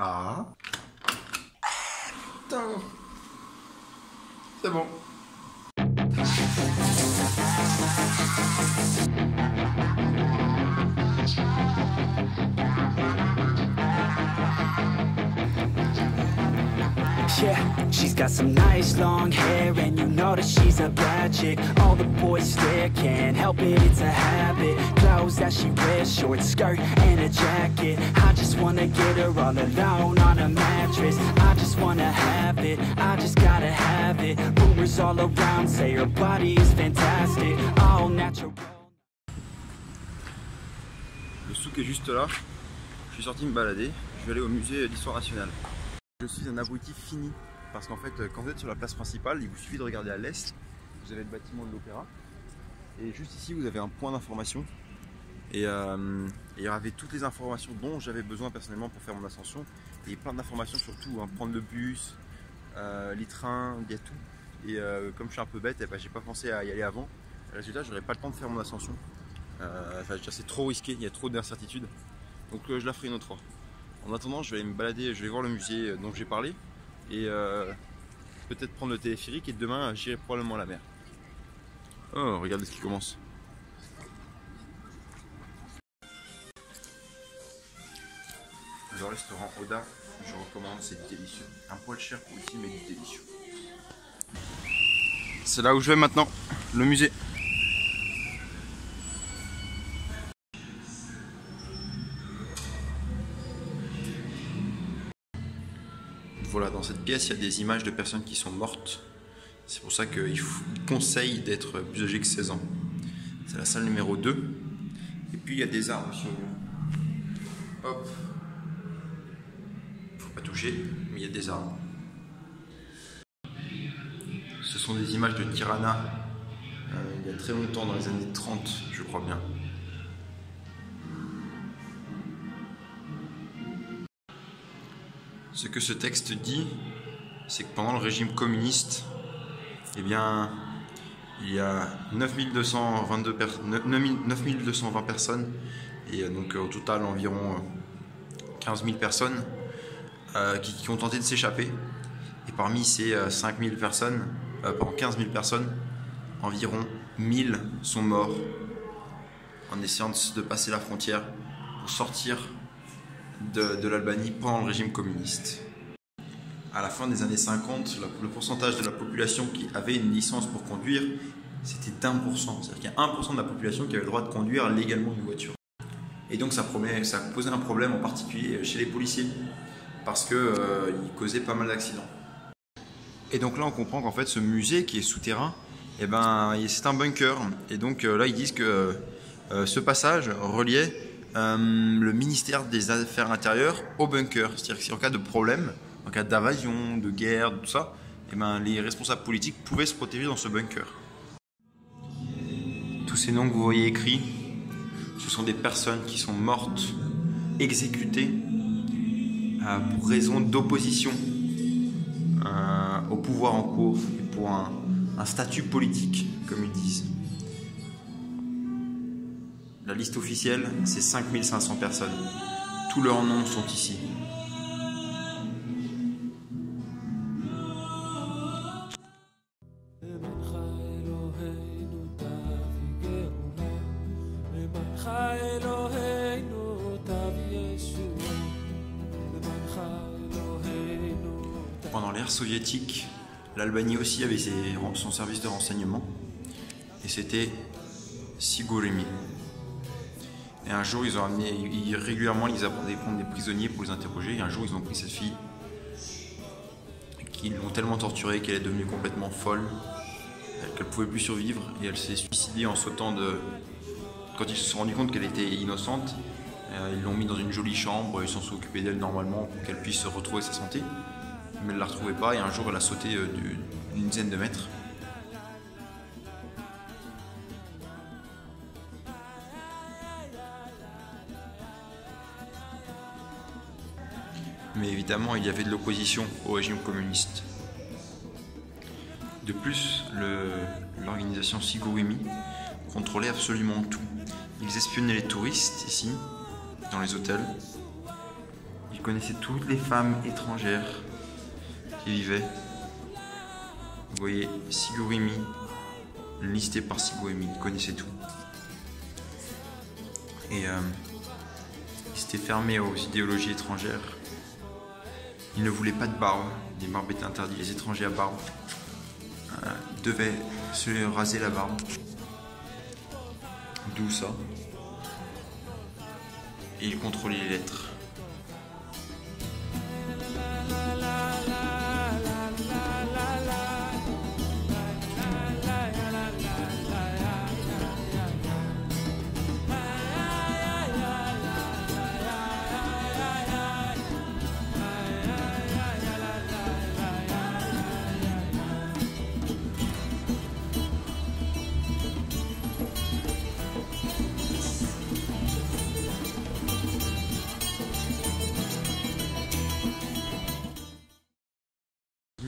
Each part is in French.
Ah. Putain. C'est bon. Yeah, she's got some nice long hair, and you know that she's a bad chick. All the boys stare, can't help it, it's a habit. Clothes that she wears, short skirt and a jacket. I just wanna get her all alone on a mattress. I just wanna have it, I just gotta have it. Rumors all around say her body is fantastic, all natural. Le souk est juste là. Je suis sorti me balader. Je vais aller au musée d'histoire nationale. Je suis un abruti fini parce qu'en fait quand vous êtes sur la place principale, il vous suffit de regarder à l'est, vous avez le bâtiment de l'opéra et juste ici vous avez un point d'information et il y avait toutes les informations dont j'avais besoin personnellement pour faire mon ascension et plein d'informations sur tout, hein, prendre le bus, les trains, il y a tout et comme je suis un peu bête, j'ai pas pensé à y aller avant. Résultat, j'aurais pas le temps de faire mon ascension, c'est trop risqué, il y a trop d'incertitudes, donc je la ferai une autre fois. En attendant, je vais aller me balader, je vais voir le musée dont j'ai parlé et peut-être prendre le téléphérique et demain j'irai probablement à la mer. Oh, regardez ce qui commence. Le restaurant Oda, je recommande, c'est délicieux. Un poil cher pour ici, mais délicieux. C'est là où je vais maintenant, le musée. Voilà, dans cette pièce, il y a des images de personnes qui sont mortes. C'est pour ça qu'il conseille d'être plus âgé que 16 ans. C'est la salle numéro 2. Et puis il y a des armes aussi. Hop. Faut pas toucher, mais il y a des armes. Ce sont des images de Tirana. Il y a très longtemps, dans les années 30, je crois bien. Ce que ce texte dit, c'est que pendant le régime communiste, eh bien, il y a 9220 personnes, et donc au total environ 15 000 personnes qui ont tenté de s'échapper. Et parmi ces 15 000 personnes, environ 1000 sont morts en essayant de passer la frontière pour sortir de l'Albanie pendant le régime communiste. À la fin des années 50, le pourcentage de la population qui avait une licence pour conduire, c'était d'1%. C'est-à-dire qu'il y a 1% de la population qui avait le droit de conduire légalement une voiture. Et donc ça posait un problème en particulier chez les policiers, parce qu'ils causaient pas mal d'accidents. Et donc là on comprend qu'en fait ce musée qui est souterrain, eh ben, c'est un bunker. Et donc là ils disent que ce passage reliait le ministère des Affaires intérieures au bunker. C'est-à-dire que si en cas de problème, en cas d'invasion, de guerre, tout ça, eh ben, les responsables politiques pouvaient se protéger dans ce bunker. Tous ces noms que vous voyez écrits, ce sont des personnes qui sont mortes, exécutées pour raison d'opposition au pouvoir en cours et pour un statut politique, comme ils disent. La liste officielle, c'est 5500 personnes. Tous leurs noms sont ici. Pendant l'ère soviétique, l'Albanie aussi avait son service de renseignement. Et c'était Sigurimi. Et un jour, régulièrement, ils apprenaient à prendre des prisonniers pour les interroger. Et un jour, ils ont pris cette fille, qu'ils l'ont tellement torturée qu'elle est devenue complètement folle, qu'elle ne pouvait plus survivre. Et elle s'est suicidée en sautant de... Quand ils se sont rendus compte qu'elle était innocente, ils l'ont mis dans une jolie chambre, ils s'en sont occupés d'elle normalement pour qu'elle puisse retrouver sa santé. Mais elle ne la retrouvait pas et un jour, elle a sauté d'une dizaine de mètres. Mais évidemment, il y avait de l'opposition au régime communiste. De plus, l'organisation Sigurimi contrôlait absolument tout. Ils espionnaient les touristes ici, dans les hôtels. Ils connaissait toutes les femmes étrangères qui vivaient. Vous voyez, Sigurimi, listé par Sigurimi, il connaissait tout. Et il s'était fermé aux idéologies étrangères. Il ne voulait pas de barbe, les barbes étaient interdites, les étrangers à barbe devaient se raser la barbe. D'où ça. Et il contrôlait les lettres.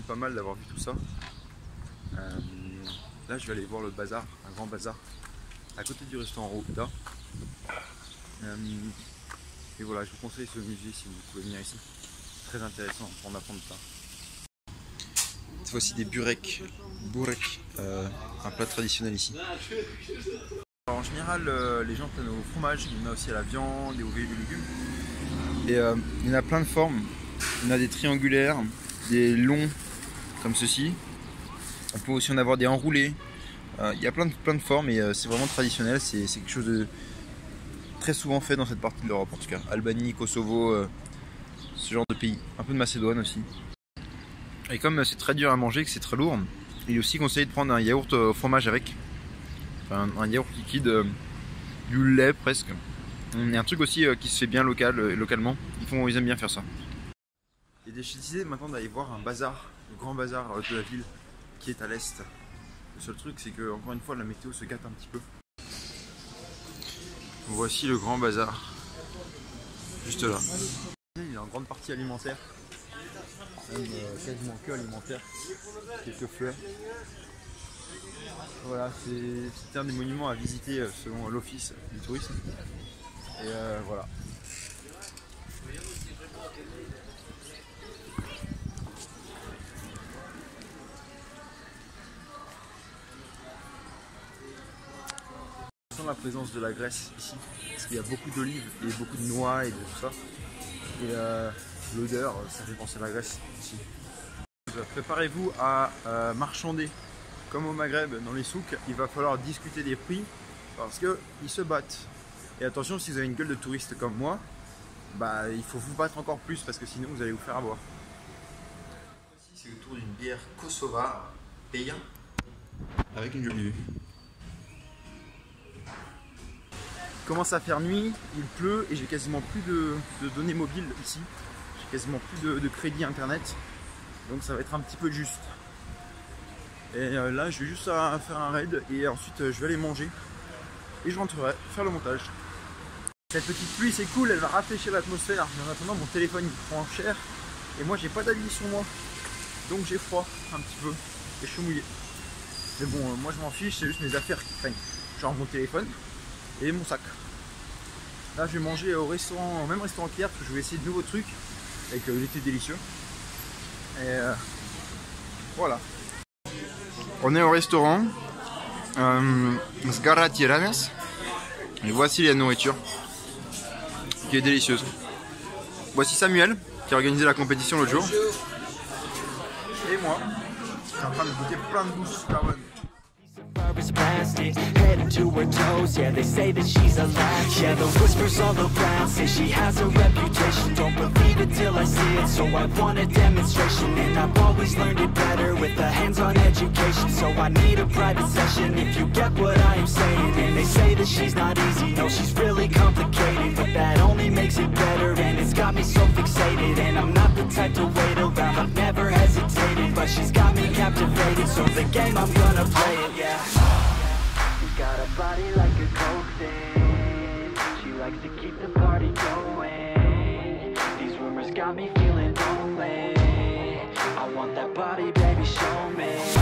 Pas mal d'avoir vu tout ça. Là je vais aller voir le bazar, un grand bazar à côté du restaurant Robuta. Et voilà, je vous conseille ce musée si vous pouvez venir ici. Très intéressant pour en apprendre ça. Cette fois-ci des burek, un plat traditionnel ici. Alors, en général les gens prennent au fromage, il y en a aussi à la viande et aux légumes. Et il y en a plein de formes. Il y en a des triangulaires, des longs comme ceci. On peut aussi en avoir des enroulés. Il y a plein de formes et c'est vraiment traditionnel. C'est quelque chose de très souvent fait dans cette partie de l'Europe en tout cas. Albanie, Kosovo, ce genre de pays. Un peu de Macédoine aussi. Et comme c'est très dur à manger, que c'est très lourd, il est aussi conseillé de prendre un yaourt au fromage avec. Enfin, un yaourt liquide, du lait presque. Il y a un truc aussi qui se fait bien localement. Ils aiment bien faire ça. Et j'ai décidé maintenant d'aller voir un bazar, le grand bazar de la ville qui est à l'est. Le seul truc c'est que encore une fois la météo se gâte un petit peu. Voici le grand bazar, juste là. Il y a une grande partie alimentaire, même quasiment que alimentaire, quelques fleurs. Voilà, c'est un des monuments à visiter selon l'office du tourisme. Et voilà. La présence de la Grèce ici, parce qu'il y a beaucoup d'olives et beaucoup de noix et de tout ça. Et l'odeur, ça fait penser à la Grèce ici. Préparez-vous à marchander comme au Maghreb dans les souks. Il va falloir discuter des prix parce qu'ils se battent. Et attention, si vous avez une gueule de touriste comme moi, bah, il faut vous battre encore plus parce que sinon vous allez vous faire avoir. Ici c'est autour d'une bière kosovare payant avec une jolie vue. Il commence à faire nuit, il pleut et j'ai quasiment plus de données mobiles ici. J'ai quasiment plus de crédit internet. Donc ça va être un petit peu juste. Et là je vais juste faire un raid et ensuite je vais aller manger. Et je rentrerai faire le montage. Cette petite pluie c'est cool, elle va rafraîchir l'atmosphère. Mais en attendant mon téléphone il prend cher. Et moi j'ai pas d'habits sur moi. Donc j'ai froid un petit peu. Et je suis mouillé. Mais bon moi je m'en fiche, c'est juste mes affaires qui craignent. Genre mon téléphone et mon sac. Là je vais manger au restaurant, au même restaurant qu'hier parce que je vais essayer de nouveaux trucs avec l'été délicieux. Et voilà. On est au restaurant Zgara Tiranes et voici la nourriture qui est délicieuse. Voici Samuel qui a organisé la compétition l'autre jour. Et moi qui suis en train de goûter plein de bouches super bonnes. Is plastic, headed to her toes. Yeah, they say that she's a latch. Yeah, the whispers all around say she has a reputation. Don't believe it till I see it, so I want a demonstration. And I've always learned it better with a hands-on education. So I need a private session if you get what I am saying. And they say that she's not easy, no, she's really complicated. But that only makes it better, and it's got me so fixated. And I'm not the type to wait around, I've never hesitated. But she's got me captivated, so the game I'm gonna play it, yeah. Got a body like a coke thing. She likes to keep the party going. These rumors got me feeling lonely. I want that body, baby, show me.